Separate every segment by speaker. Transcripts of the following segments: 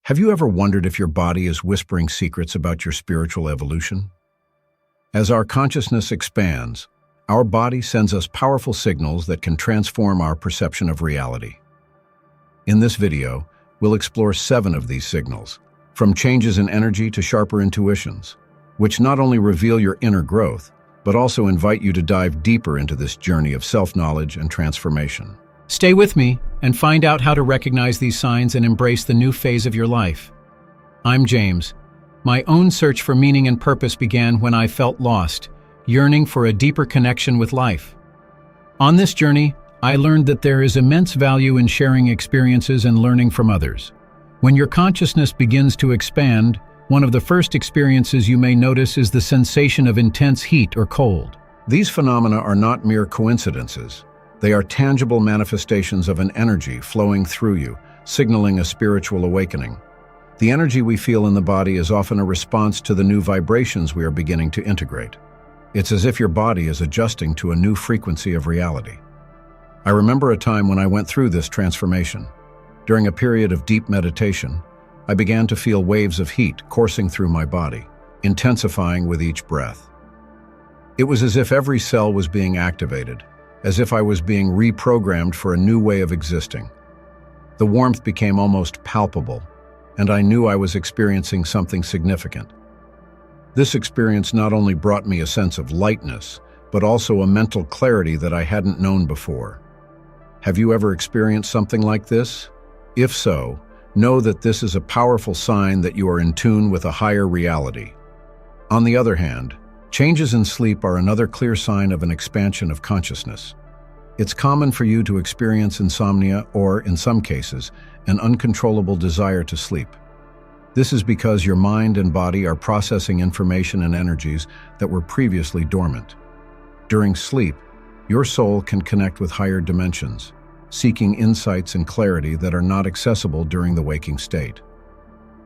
Speaker 1: Have you ever wondered if your body is whispering secrets about your spiritual evolution? As our consciousness expands, our body sends us powerful signals that can transform our perception of reality. In this video, we'll explore 7 of these signals, from changes in energy to sharper intuitions, which not only reveal your inner growth, but also invite you to dive deeper into this journey of self-knowledge and transformation.
Speaker 2: Stay with me and find out how to recognize these signs and embrace the new phase of your life. I'm James. My own search for meaning and purpose began when I felt lost, yearning for a deeper connection with life. On this journey, I learned that there is immense value in sharing experiences and learning from others. When your consciousness begins to expand, one of the first experiences you may notice is the sensation of intense heat or cold.
Speaker 1: These phenomena are not mere coincidences. They are tangible manifestations of an energy flowing through you, signaling a spiritual awakening. The energy we feel in the body is often a response to the new vibrations we are beginning to integrate. It's as if your body is adjusting to a new frequency of reality. I remember a time when I went through this transformation. During a period of deep meditation, I began to feel waves of heat coursing through my body, intensifying with each breath. It was as if every cell was being activated, as if I was being reprogrammed for a new way of existing. The warmth became almost palpable, and I knew I was experiencing something significant. This experience not only brought me a sense of lightness, but also a mental clarity that I hadn't known before. Have you ever experienced something like this? If so, know that this is a powerful sign that you are in tune with a higher reality. On the other hand, changes in sleep are another clear sign of an expansion of consciousness. It's common for you to experience insomnia or, in some cases, an uncontrollable desire to sleep. This is because your mind and body are processing information and energies that were previously dormant. During sleep, your soul can connect with higher dimensions, seeking insights and clarity that are not accessible during the waking state.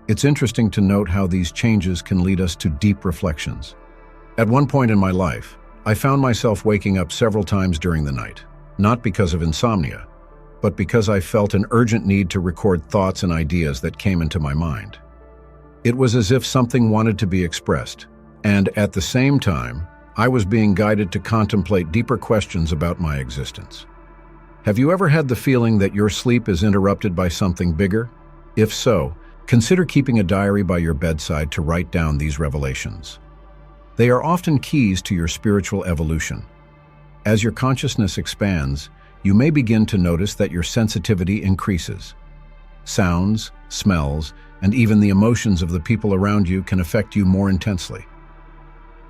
Speaker 1: It's interesting to note how these changes can lead us to deep reflections. At one point in my life, I found myself waking up several times during the night, not because of insomnia, but because I felt an urgent need to record thoughts and ideas that came into my mind. It was as if something wanted to be expressed, and at the same time, I was being guided to contemplate deeper questions about my existence. Have you ever had the feeling that your sleep is interrupted by something bigger? If so, consider keeping a diary by your bedside to write down these revelations. They are often keys to your spiritual evolution. As your consciousness expands, you may begin to notice that your sensitivity increases. Sounds, smells, and even the emotions of the people around you can affect you more intensely.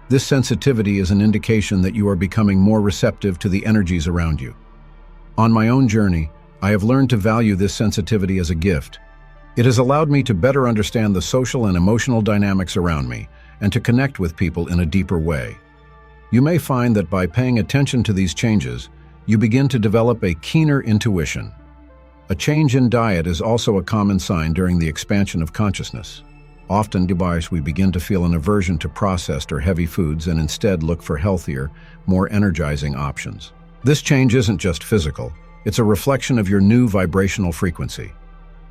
Speaker 1: This sensitivity is an indication that you are becoming more receptive to the energies around you. On my own journey, I have learned to value this sensitivity as a gift. It has allowed me to better understand the social and emotional dynamics around me, and to connect with people in a deeper way. You may find that by paying attention to these changes, you begin to develop a keener intuition. A change in diet is also a common sign during the expansion of consciousness. Often, we begin to feel an aversion to processed or heavy foods and instead look for healthier, more energizing options. This change isn't just physical, it's a reflection of your new vibrational frequency.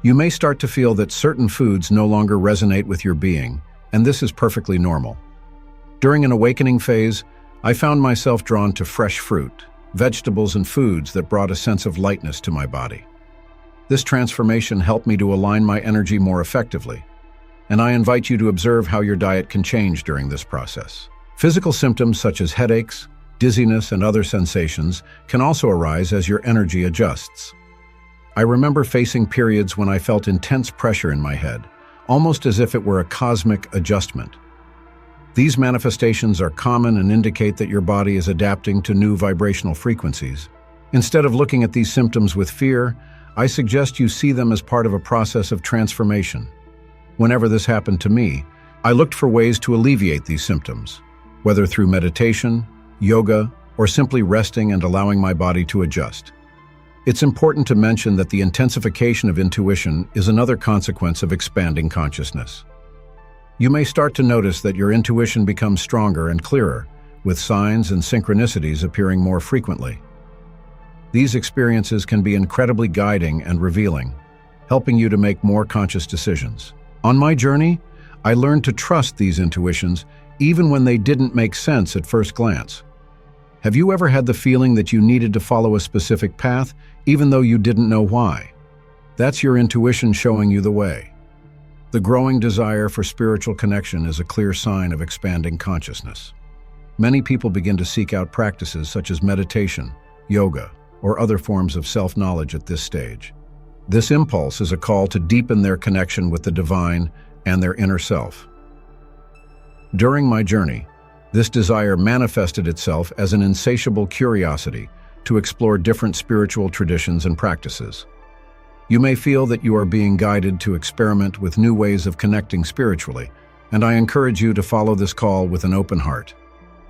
Speaker 1: You may start to feel that certain foods no longer resonate with your being, and this is perfectly normal. During an awakening phase, I found myself drawn to fresh fruit, vegetables, and foods that brought a sense of lightness to my body. This transformation helped me to align my energy more effectively, and I invite you to observe how your diet can change during this process. Physical symptoms such as headaches, dizziness, and other sensations can also arise as your energy adjusts. I remember facing periods when I felt intense pressure in my head, almost as if it were a cosmic adjustment. These manifestations are common and indicate that your body is adapting to new vibrational frequencies. Instead of looking at these symptoms with fear, I suggest you see them as part of a process of transformation. Whenever this happened to me, I looked for ways to alleviate these symptoms, whether through meditation, yoga, or simply resting and allowing my body to adjust. It's important to mention that the intensification of intuition is another consequence of expanding consciousness. You may start to notice that your intuition becomes stronger and clearer, with signs and synchronicities appearing more frequently. These experiences can be incredibly guiding and revealing, helping you to make more conscious decisions. On my journey, I learned to trust these intuitions even when they didn't make sense at first glance. Have you ever had the feeling that you needed to follow a specific path even though you didn't know why? That's your intuition showing you the way. The growing desire for spiritual connection is a clear sign of expanding consciousness. Many people begin to seek out practices such as meditation, yoga, or other forms of self-knowledge at this stage. This impulse is a call to deepen their connection with the divine and their inner self. During my journey, this desire manifested itself as an insatiable curiosity to explore different spiritual traditions and practices. You may feel that you are being guided to experiment with new ways of connecting spiritually, and I encourage you to follow this call with an open heart.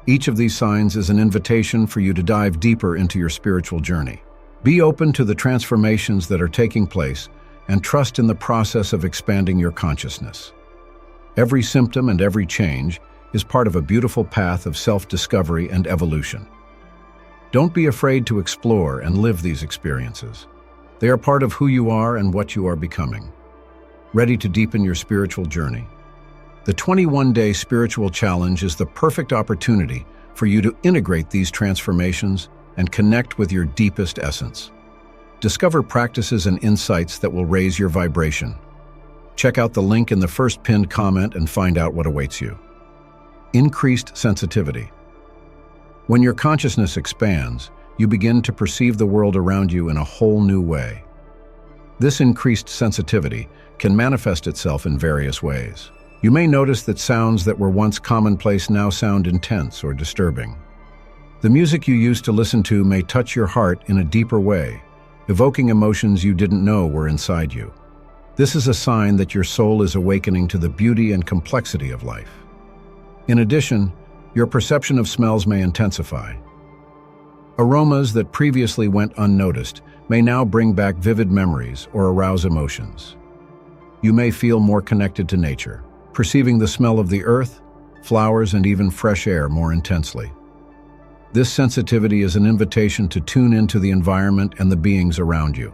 Speaker 1: Each of these signs is an invitation for you to dive deeper into your spiritual journey. Be open to the transformations that are taking place and trust in the process of expanding your consciousness. Every symptom and every change is part of a beautiful path of self-discovery and evolution. Don't be afraid to explore and live these experiences. They are part of who you are and what you are becoming. Ready to deepen your spiritual journey? The 21-day spiritual challenge is the perfect opportunity for you to integrate these transformations and connect with your deepest essence. Discover practices and insights that will raise your vibration. Check out the link in the first pinned comment and find out what awaits you. Increased sensitivity. When your consciousness expands, you begin to perceive the world around you in a whole new way. This increased sensitivity can manifest itself in various ways. You may notice that sounds that were once commonplace now sound intense or disturbing. The music you used to listen to may touch your heart in a deeper way, evoking emotions you didn't know were inside you. This is a sign that your soul is awakening to the beauty and complexity of life. In addition, your perception of smells may intensify. Aromas that previously went unnoticed may now bring back vivid memories or arouse emotions. You may feel more connected to nature, perceiving the smell of the earth, flowers, and even fresh air more intensely. This sensitivity is an invitation to tune into the environment and the beings around you.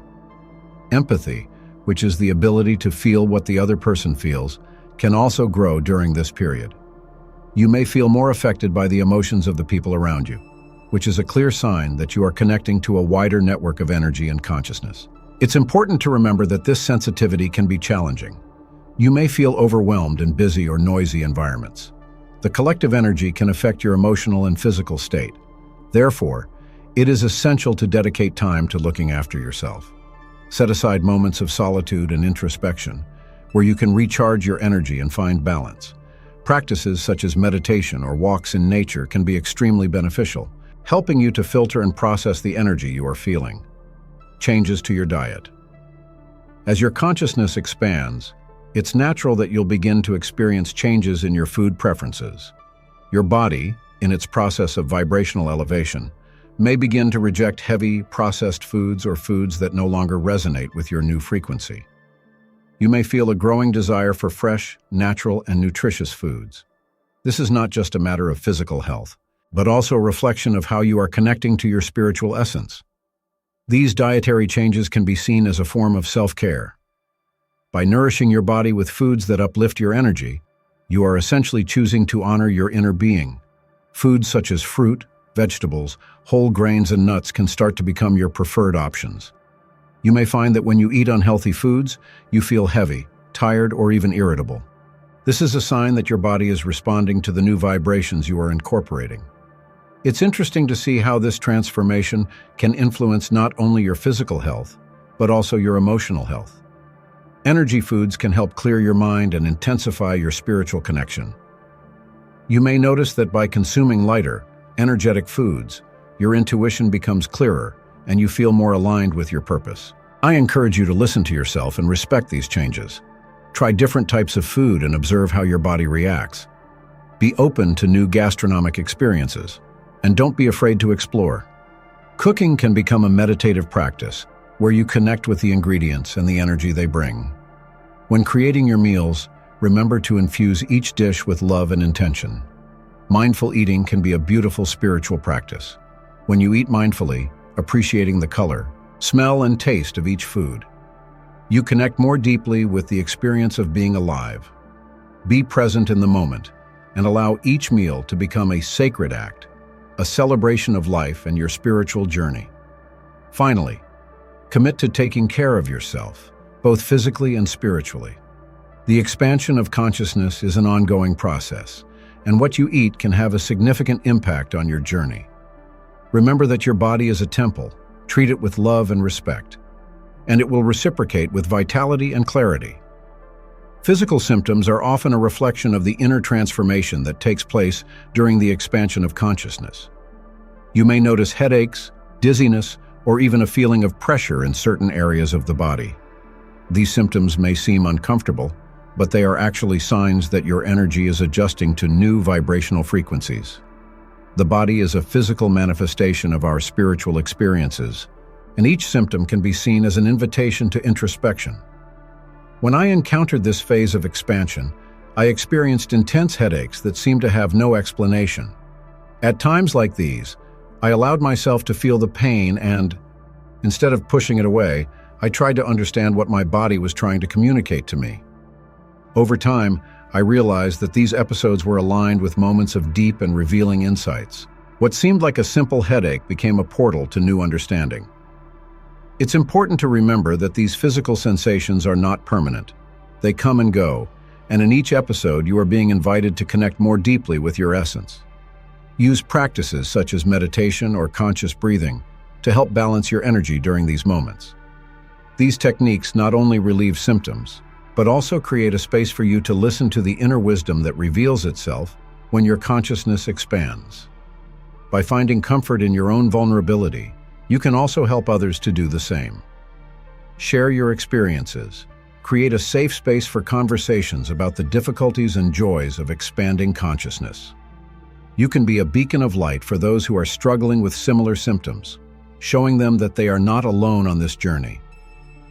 Speaker 1: Empathy, which is the ability to feel what the other person feels, can also grow during this period. You may feel more affected by the emotions of the people around you, which is a clear sign that you are connecting to a wider network of energy and consciousness. It's important to remember that this sensitivity can be challenging. You may feel overwhelmed in busy or noisy environments. The collective energy can affect your emotional and physical state. Therefore, it is essential to dedicate time to looking after yourself. Set aside moments of solitude and introspection, where you can recharge your energy and find balance. Practices such as meditation or walks in nature can be extremely beneficial, helping you to filter and process the energy you are feeling. Changes to your diet. As your consciousness expands, it's natural that you'll begin to experience changes in your food preferences. Your body, in its process of vibrational elevation, may begin to reject heavy, processed foods or foods that no longer resonate with your new frequency. You may feel a growing desire for fresh, natural, and nutritious foods. This is not just a matter of physical health, but also a reflection of how you are connecting to your spiritual essence. These dietary changes can be seen as a form of self-care. By nourishing your body with foods that uplift your energy, you are essentially choosing to honor your inner being. Foods such as fruit, vegetables, whole grains, and nuts can start to become your preferred options. You may find that when you eat unhealthy foods, you feel heavy, tired, or even irritable. This is a sign that your body is responding to the new vibrations you are incorporating. It's interesting to see how this transformation can influence not only your physical health, but also your emotional health. Energy foods can help clear your mind and intensify your spiritual connection. You may notice that by consuming lighter, energetic foods, your intuition becomes clearer and you feel more aligned with your purpose. I encourage you to listen to yourself and respect these changes. Try different types of food and observe how your body reacts. Be open to new gastronomic experiences, and don't be afraid to explore. Cooking can become a meditative practice where you connect with the ingredients and the energy they bring. When creating your meals, remember to infuse each dish with love and intention. Mindful eating can be a beautiful spiritual practice. When you eat mindfully, appreciating the color, smell, and taste of each food, You connect more deeply with the experience of being alive. Be present in the moment and allow each meal to become a sacred act, a celebration of life and your spiritual journey. Finally, commit to taking care of yourself, both physically and spiritually. The expansion of consciousness is an ongoing process, and what you eat can have a significant impact on your journey. Remember that your body is a temple. Treat it with love and respect, and it will reciprocate with vitality and clarity. Physical symptoms are often a reflection of the inner transformation that takes place during the expansion of consciousness. You may notice headaches, dizziness, or even a feeling of pressure in certain areas of the body. These symptoms may seem uncomfortable, but they are actually signs that your energy is adjusting to new vibrational frequencies. The body is a physical manifestation of our spiritual experiences, and each symptom can be seen as an invitation to introspection. When I encountered this phase of expansion, I experienced intense headaches that seemed to have no explanation. At times like these, I allowed myself to feel the pain and, instead of pushing it away, I tried to understand what my body was trying to communicate to me. Over time, I realized that these episodes were aligned with moments of deep and revealing insights. What seemed like a simple headache became a portal to new understanding. It's important to remember that these physical sensations are not permanent. They come and go, and in each episode you are being invited to connect more deeply with your essence. Use practices such as meditation or conscious breathing to help balance your energy during these moments. These techniques not only relieve symptoms, but also create a space for you to listen to the inner wisdom that reveals itself when your consciousness expands. By finding comfort in your own vulnerability, you can also help others to do the same. Share your experiences. Create a safe space for conversations about the difficulties and joys of expanding consciousness. You can be a beacon of light for those who are struggling with similar symptoms, showing them that they are not alone on this journey.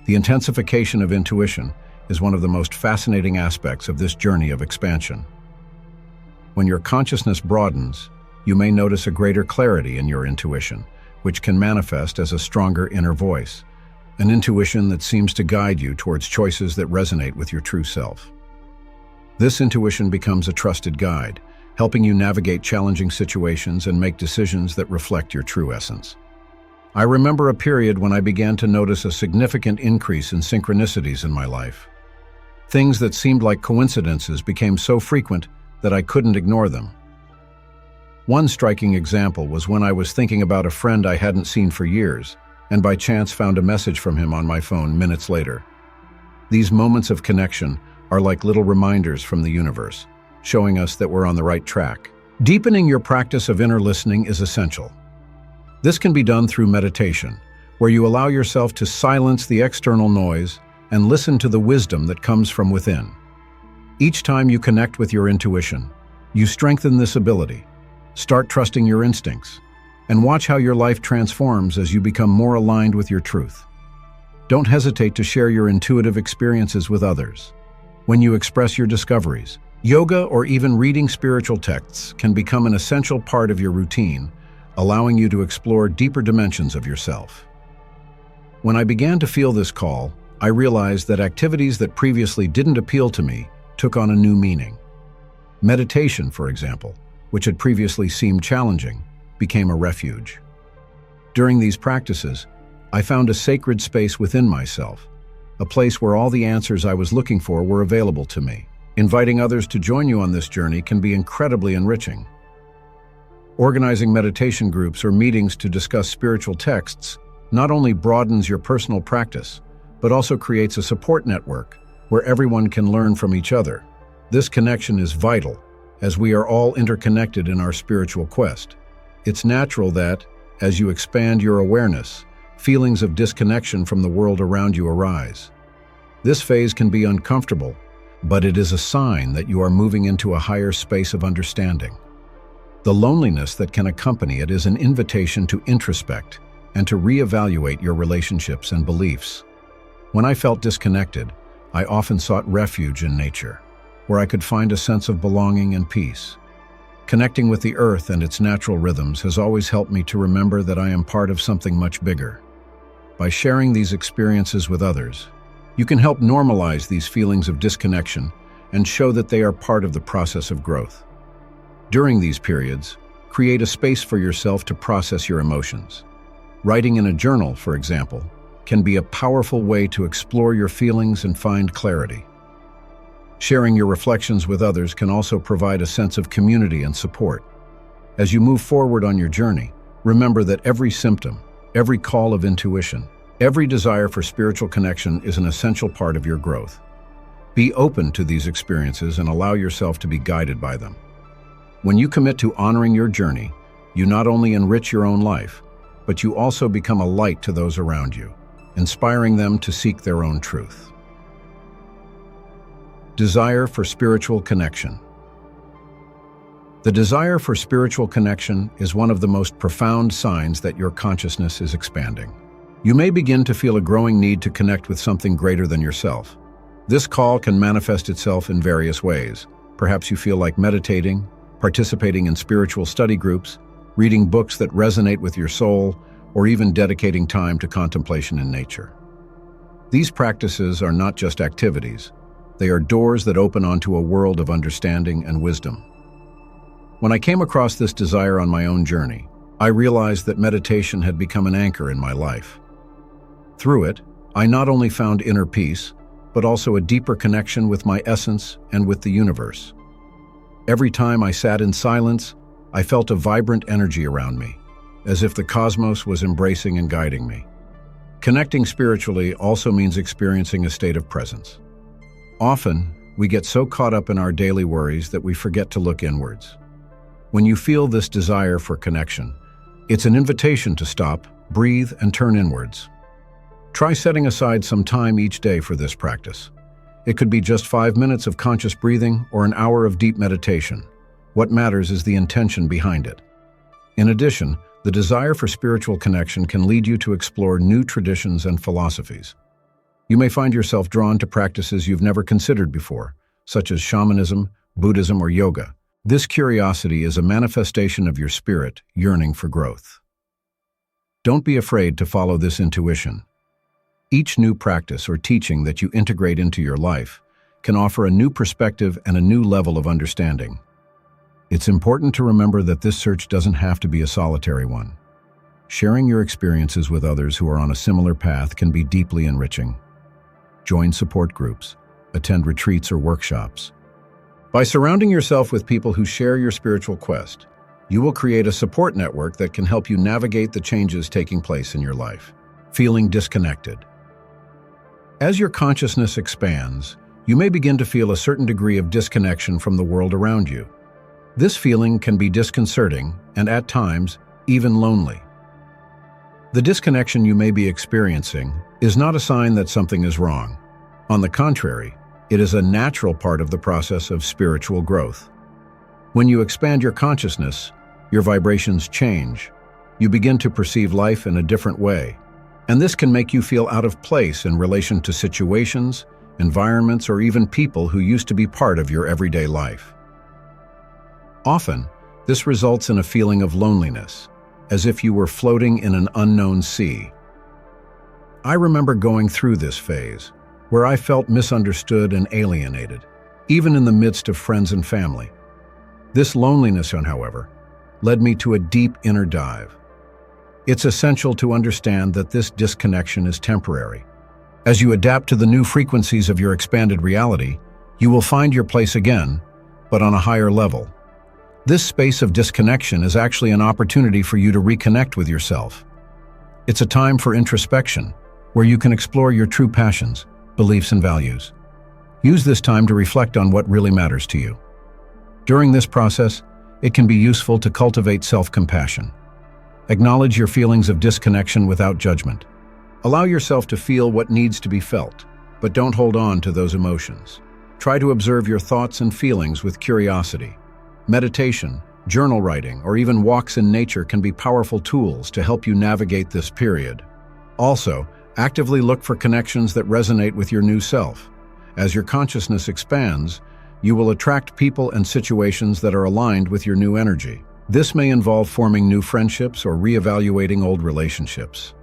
Speaker 1: The intensification of intuition is one of the most fascinating aspects of this journey of expansion. When your consciousness broadens, you may notice a greater clarity in your intuition, which can manifest as a stronger inner voice, an intuition that seems to guide you towards choices that resonate with your true self. This intuition becomes a trusted guide, helping you navigate challenging situations and make decisions that reflect your true essence. I remember a period when I began to notice a significant increase in synchronicities in my life. Things that seemed like coincidences became so frequent that I couldn't ignore them. One striking example was when I was thinking about a friend I hadn't seen for years, and by chance found a message from him on my phone minutes later. These moments of connection are like little reminders from the universe, showing us that we're on the right track. Deepening your practice of inner listening is essential. This can be done through meditation, where you allow yourself to silence the external noise and listen to the wisdom that comes from within. Each time you connect with your intuition, you strengthen this ability. Start trusting your instincts, and watch how your life transforms as you become more aligned with your truth. Don't hesitate to share your intuitive experiences with others. When you express your discoveries, yoga or even reading spiritual texts can become an essential part of your routine, allowing you to explore deeper dimensions of yourself. When I began to feel this call, I realized that activities that previously didn't appeal to me took on a new meaning. Meditation, for example, which had previously seemed challenging, became a refuge. During these practices, I found a sacred space within myself, a place where all the answers I was looking for were available to me. Inviting others to join you on this journey can be incredibly enriching. Organizing meditation groups or meetings to discuss spiritual texts not only broadens your personal practice, but also creates a support network where everyone can learn from each other. This connection is vital, as we are all interconnected in our spiritual quest. It's natural that, as you expand your awareness, feelings of disconnection from the world around you arise. This phase can be uncomfortable, but it is a sign that you are moving into a higher space of understanding. The loneliness that can accompany it is an invitation to introspect and to reevaluate your relationships and beliefs. When I felt disconnected, I often sought refuge in nature, where I could find a sense of belonging and peace. Connecting with the earth and its natural rhythms has always helped me to remember that I am part of something much bigger. By sharing these experiences with others, You can help normalize these feelings of disconnection and show that they are part of the process of growth. During these periods, create a space for yourself to process your emotions. Writing in a journal, for example, can be a powerful way to explore your feelings and find clarity. Sharing your reflections with others can also provide a sense of community and support. As you move forward on your journey, remember that every symptom, every call of intuition, every desire for spiritual connection is an essential part of your growth. Be open to these experiences and allow yourself to be guided by them. When you commit to honoring your journey, you not only enrich your own life, but you also become a light to those around you, inspiring them to seek their own truth. Desire for spiritual connection. The desire for spiritual connection is one of the most profound signs that your consciousness is expanding. You may begin to feel a growing need to connect with something greater than yourself. This call can manifest itself in various ways. Perhaps you feel like meditating, participating in spiritual study groups, reading books that resonate with your soul, or even dedicating time to contemplation in nature. These practices are not just activities. They are doors that open onto a world of understanding and wisdom. When I came across this desire on my own journey, I realized that meditation had become an anchor in my life. Through it, I not only found inner peace, but also a deeper connection with my essence and with the universe. Every time I sat in silence, I felt a vibrant energy around me, as if the cosmos was embracing and guiding me. Connecting spiritually also means experiencing a state of presence. Often, we get so caught up in our daily worries that we forget to look inwards. When you feel this desire for connection, it's an invitation to stop, breathe, and turn inwards. Try setting aside some time each day for this practice. It could be just 5 minutes of conscious breathing or an hour of deep meditation. What matters is the intention behind it. In addition, the desire for spiritual connection can lead you to explore new traditions and philosophies. You may find yourself drawn to practices you've never considered before, such as shamanism, Buddhism, or yoga. This curiosity is a manifestation of your spirit yearning for growth. Don't be afraid to follow this intuition. Each new practice or teaching that you integrate into your life can offer a new perspective and a new level of understanding. It's important to remember that this search doesn't have to be a solitary one. Sharing your experiences with others who are on a similar path can be deeply enriching. Join support groups, attend retreats or workshops. By surrounding yourself with people who share your spiritual quest, you will create a support network that can help you navigate the changes taking place in your life. Feeling disconnected. As your consciousness expands, you may begin to feel a certain degree of disconnection from the world around you. This feeling can be disconcerting and, at times, even lonely. The disconnection you may be experiencing is not a sign that something is wrong. On the contrary, it is a natural part of the process of spiritual growth. When you expand your consciousness, your vibrations change. You begin to perceive life in a different way, and this can make you feel out of place in relation to situations, environments, or even people who used to be part of your everyday life. Often, this results in a feeling of loneliness, as if you were floating in an unknown sea. I remember going through this phase, where I felt misunderstood and alienated, even in the midst of friends and family. This loneliness, however, led me to a deep inner dive. It's essential to understand that this disconnection is temporary. As you adapt to the new frequencies of your expanded reality, you will find your place again, but on a higher level. This space of disconnection is actually an opportunity for you to reconnect with yourself. It's a time for introspection, where you can explore your true passions, beliefs, and values. Use this time to reflect on what really matters to you. During this process, it can be useful to cultivate self-compassion. Acknowledge your feelings of disconnection without judgment. Allow yourself to feel what needs to be felt, but don't hold on to those emotions. Try to observe your thoughts and feelings with curiosity. Meditation, journal writing, or even walks in nature can be powerful tools to help you navigate this period. Also, actively look for connections that resonate with your new self. As your consciousness expands, you will attract people and situations that are aligned with your new energy. This may involve forming new friendships or reevaluating old relationships.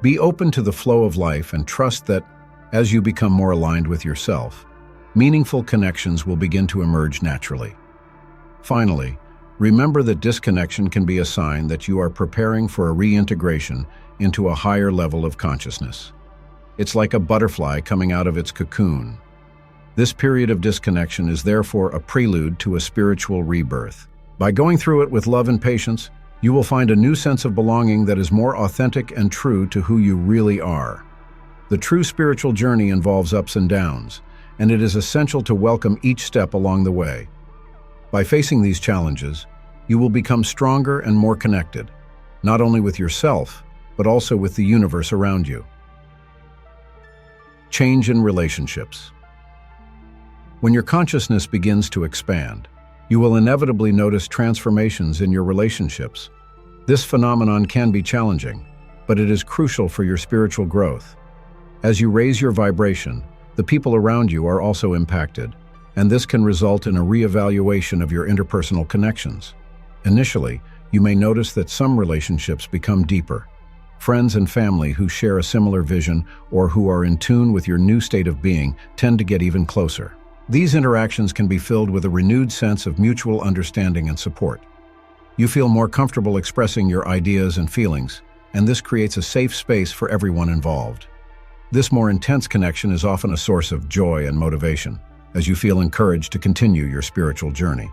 Speaker 1: Be open to the flow of life and trust that As you become more aligned with yourself, meaningful connections will begin to emerge naturally. Finally, remember that disconnection can be a sign that you are preparing for a reintegration into a higher level of consciousness. It's like a butterfly coming out of its cocoon. This period of disconnection is therefore a prelude to a spiritual rebirth. By going through it with love and patience, you will find a new sense of belonging that is more authentic and true to who you really are. The true spiritual journey involves ups and downs, and it is essential to welcome each step along the way. By facing these challenges, you will become stronger and more connected, not only with yourself, but also with the universe around you. Change in relationships. When your consciousness begins to expand, you will inevitably notice transformations in your relationships. This phenomenon can be challenging, but it is crucial for your spiritual growth. As you raise your vibration, the people around you are also impacted, and this can result in a reevaluation of your interpersonal connections. Initially, you may notice that some relationships become deeper. Friends and family who share a similar vision or who are in tune with your new state of being tend to get even closer. These interactions can be filled with a renewed sense of mutual understanding and support. You feel more comfortable expressing your ideas and feelings, and this creates a safe space for everyone involved. This more intense connection is often a source of joy and motivation, as you feel encouraged to continue your spiritual journey.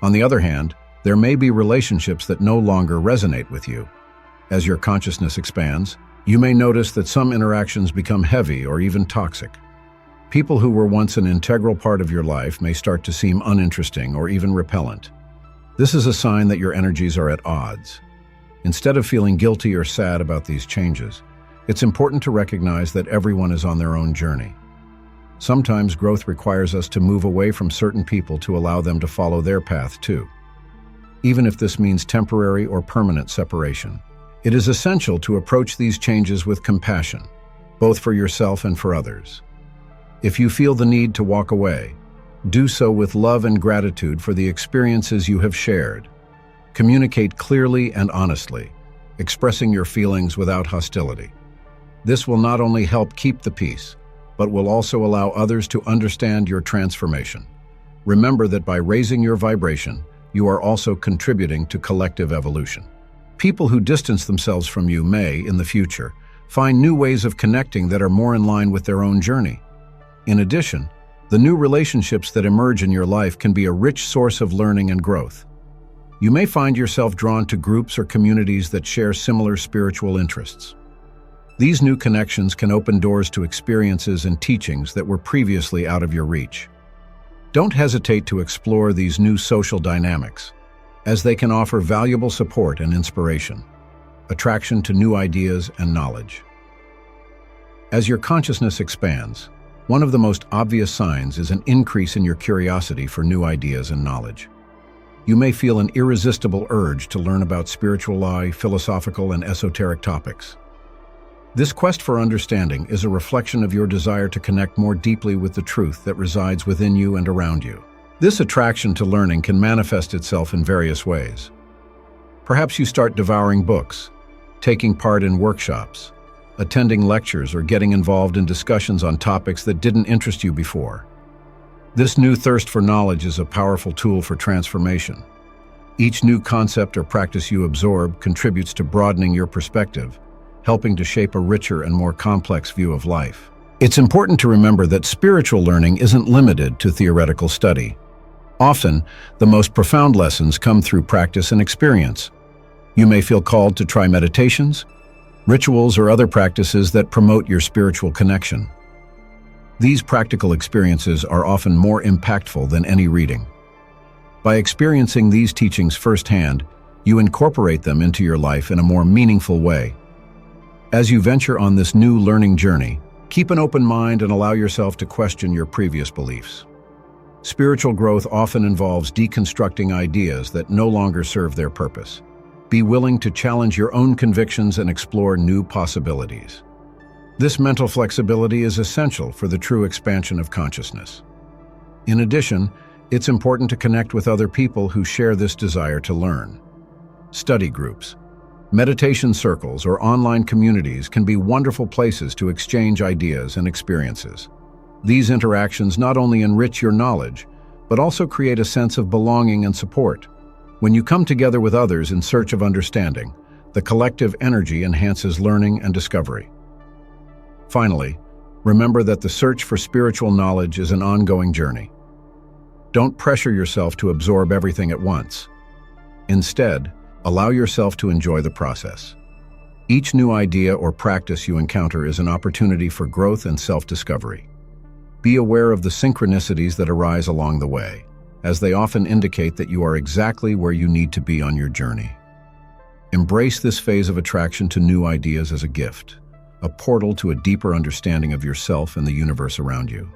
Speaker 1: On the other hand, there may be relationships that no longer resonate with you. As your consciousness expands, you may notice that some interactions become heavy or even toxic. People who were once an integral part of your life may start to seem uninteresting or even repellent. This is a sign that your energies are at odds. Instead of feeling guilty or sad about these changes, it's important to recognize that everyone is on their own journey. Sometimes growth requires us to move away from certain people to allow them to follow their path too. Even if this means temporary or permanent separation, it is essential to approach these changes with compassion, both for yourself and for others. If you feel the need to walk away, do so with love and gratitude for the experiences you have shared. Communicate clearly and honestly, expressing your feelings without hostility. This will not only help keep the peace, but will also allow others to understand your transformation. Remember that by raising your vibration, you are also contributing to collective evolution. People who distance themselves from you may, in the future, find new ways of connecting that are more in line with their own journey. In addition, the new relationships that emerge in your life can be a rich source of learning and growth. You may find yourself drawn to groups or communities that share similar spiritual interests. These new connections can open doors to experiences and teachings that were previously out of your reach. Don't hesitate to explore these new social dynamics, as they can offer valuable support and inspiration, attraction to new ideas and knowledge. As your consciousness expands, one of the most obvious signs is an increase in your curiosity for new ideas and knowledge. You may feel an irresistible urge to learn about spiritual life, philosophical, and esoteric topics. This quest for understanding is a reflection of your desire to connect more deeply with the truth that resides within you and around you. This attraction to learning can manifest itself in various ways. Perhaps you start devouring books, taking part in workshops, attending lectures, or getting involved in discussions on topics that didn't interest you before. This new thirst for knowledge is a powerful tool for transformation. Each new concept or practice you absorb contributes to broadening your perspective, helping to shape a richer and more complex view of life. It's important to remember that spiritual learning isn't limited to theoretical study. Often, the most profound lessons come through practice and experience. You may feel called to try meditations, rituals, or other practices that promote your spiritual connection. These practical experiences are often more impactful than any reading. By experiencing these teachings firsthand, you incorporate them into your life in a more meaningful way. As you venture on this new learning journey, keep an open mind and allow yourself to question your previous beliefs. Spiritual growth often involves deconstructing ideas that no longer serve their purpose. Be willing to challenge your own convictions and explore new possibilities. This mental flexibility is essential for the true expansion of consciousness. In addition, it's important to connect with other people who share this desire to learn. Study groups, Meditation circles or online communities can be wonderful places to exchange ideas and experiences. These interactions not only enrich your knowledge, but also create a sense of belonging and support. When you come together with others in search of understanding, the collective energy enhances learning and discovery. Finally, remember that the search for spiritual knowledge is an ongoing journey. Don't pressure yourself to absorb everything at once. Instead, allow yourself to enjoy the process. Each new idea or practice you encounter is an opportunity for growth and self-discovery. Be aware of the synchronicities that arise along the way, as they often indicate that you are exactly where you need to be on your journey. Embrace this phase of attraction to new ideas as a gift, a portal to a deeper understanding of yourself and the universe around you.